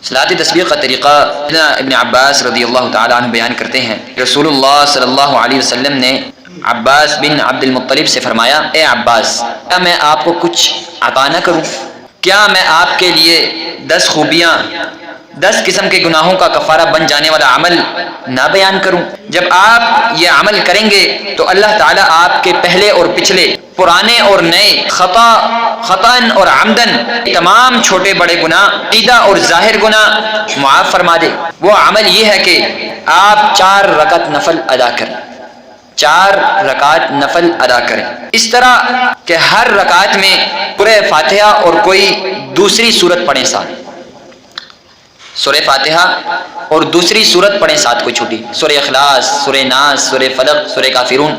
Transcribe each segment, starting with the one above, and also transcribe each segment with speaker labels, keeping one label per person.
Speaker 1: صلاۃ تسبیح کا طریقہ ابن عباس رضی اللہ تعالیٰ عنہ بیان کرتے ہیں، رسول اللہ صلی اللہ علیہ وسلم نے عباس بن عبد المطلب سے فرمایا، اے عباس، کیا میں آپ کو کچھ عطا نہ کروں؟ کیا میں آپ کے لیے 10 خوبیاں، 10 قسم کے گناہوں کا کفارہ بن جانے والا عمل نہ بیان کروں؟ جب آپ یہ عمل کریں گے تو اللہ تعالیٰ آپ کے پہلے اور پچھلے، پرانے اور نئے، خطاً اور عمدن تمام چھوٹے بڑے گناہ، عقیدہ اور ظاہر گناہ معاف فرما دے۔ وہ عمل یہ ہے کہ آپ 4 رکعت نفل ادا کریں، 4 رکعت نفل ادا کریں، اس طرح کہ ہر رکعت میں سورہ فاتحہ اور کوئی دوسری سورت پڑھیں ساتھ، سورہ فاتحہ اور دوسری سورت پڑھیں ساتھ، کوئی چھوٹی، سورہ اخلاص، سورہ ناس، سورہ فلق، سورہ کافرون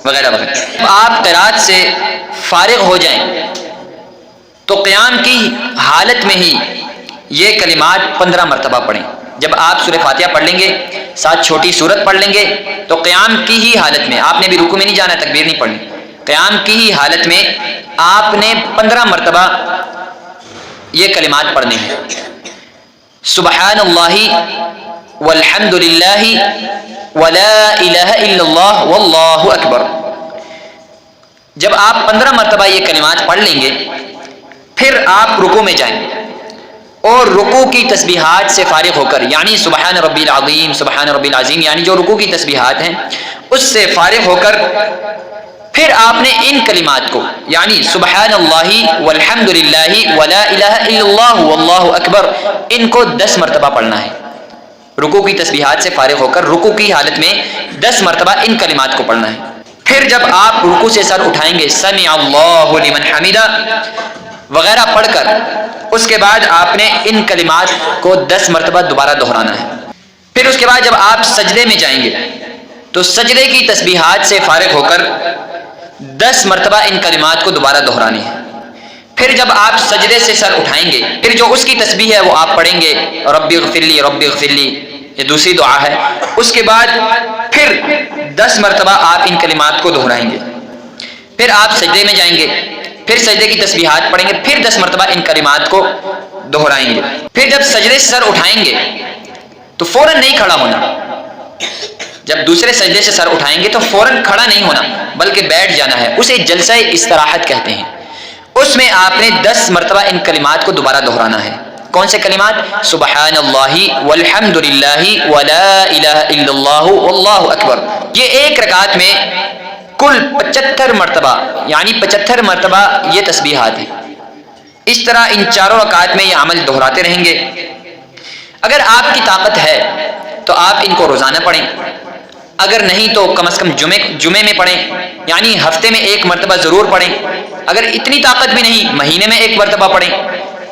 Speaker 1: وغیرہ وغیرہ۔ جب آپ قرات سے فارغ ہو جائیں تو قیام کی حالت میں ہی یہ کلمات 15 مرتبہ پڑھیں۔ جب آپ سورہ فاتحہ پڑھ لیں گے، ساتھ چھوٹی سورت پڑھ لیں گے، تو قیام کی ہی حالت میں، آپ نے بھی رکوع میں نہیں جانا، تکبیر نہیں پڑھنی، قیام کی ہی حالت میں آپ نے 15 مرتبہ یہ کلمات پڑھنے ہیں، سبحان اللہ والحمد للہ ولا الہ الا اللہ واللہ اکبر۔ جب آپ 15 مرتبہ یہ کلمات پڑھ لیں گے، پھر آپ رکوع میں جائیں اور رکوع کی تسبیحات سے فارغ ہو کر، یعنی سبحان ربی العظیم، سبحان ربی العظیم، یعنی جو رکوع کی تسبیحات ہیں اس سے فارغ ہو کر پھر آپ نے ان کلمات کو، یعنی سبحان اللہ والحمد للہ ولا الہ الا اللہ واللہ اکبر، ان کو 10 مرتبہ پڑھنا ہے۔ رکوع کی تسبیحات سے فارغ ہو کر رکوع کی حالت میں 10 مرتبہ ان کلمات کو پڑھنا ہے۔ پھر جب آپ رکوع سے سر اٹھائیں گے، سمع اللہ لمن حمدہ وغیرہ پڑھ کر، اس کے بعد آپ نے ان کلمات کو 10 مرتبہ دوبارہ دہرانا ہے۔ پھر اس کے بعد جب آپ سجدے میں جائیں گے تو سجدے کی تسبیحات سے فارغ ہو کر 10 مرتبہ ان کلمات کو دوبارہ دہرانی ہے۔ پھر جب آپ سجدے سے سر اٹھائیں گے، پھر جو اس کی تسبیح ہے وہ آپ پڑھیں گے، ربی اغفر لی ربی اغفر لی، یہ دوسری دعا ہے۔ اس کے بعد پھر 10 مرتبہ آپ ان کلمات کو دہرائیں گے۔ پھر آپ سجدے میں جائیں گے، پھر سجدے کی تسبیحات پڑھیں گے، پھر 10 مرتبہ ان کلمات کو دہرائیں گے۔ پھر جب سجدے سے سر اٹھائیں گے تو فوراً نہیں کھڑا ہونا، جب دوسرے سجدے سے سر اٹھائیں گے تو فوراً کھڑا نہیں ہونا بلکہ بیٹھ جانا ہے، اسے جلسہ استراحت کہتے ہیں۔ اس میں آپ نے 10 مرتبہ ان کلمات کو دوبارہ دہرانا ہے۔ کون سے کلمات؟ سبحان اللہ والحمد للہ ولا الہ الا اللہ واللہ اکبر۔ یہ ایک رکعت میں کل 75 مرتبہ، یعنی 75 مرتبہ یہ تسبیحات ہیں۔ اس طرح ان 4 رکعات میں یہ عمل دہراتے رہیں گے۔ اگر آپ کی طاقت ہے تو آپ ان کو روزانہ پڑھیں، اگر نہیں تو کم از کم جمعے میں پڑھیں، یعنی ہفتے میں 1 مرتبہ ضرور پڑھیں۔ اگر اتنی طاقت بھی نہیں، مہینے میں 1 مرتبہ پڑھیں،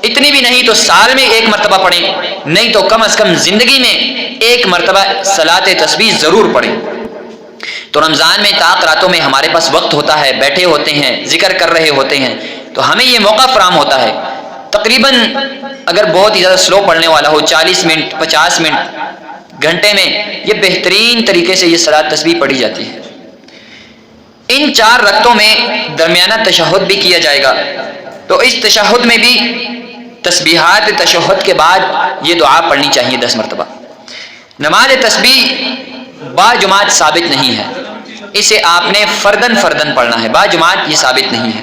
Speaker 1: اتنی بھی نہیں تو سال میں 1 مرتبہ پڑھیں، نہیں تو کم از کم زندگی میں 1 مرتبہ صلاۃ تسبیح ضرور پڑھیں۔ تو رمضان میں طاق راتوں میں ہمارے پاس وقت ہوتا ہے، بیٹھے ہوتے ہیں، ذکر کر رہے ہوتے ہیں، تو ہمیں یہ موقع فراہم ہوتا ہے، تقریباً اگر بہت ہی زیادہ سلو پڑھنے والا ہو، 40 منٹ 50 منٹ گھنٹے میں یہ بہترین طریقے سے یہ صلاۃ تسبیح پڑھی جاتی ہے۔ ان 4 رکعتوں میں درمیانہ تشہد بھی کیا جائے گا، تو اس تشہد میں بھی تسبیحات تشہد کے بعد یہ دعا پڑھنی چاہیے 10 مرتبہ۔ نماز تسبیح باجماعت ثابت نہیں ہے، اسے آپ نے فردن پڑھنا ہے، باجماعت یہ ثابت نہیں ہے۔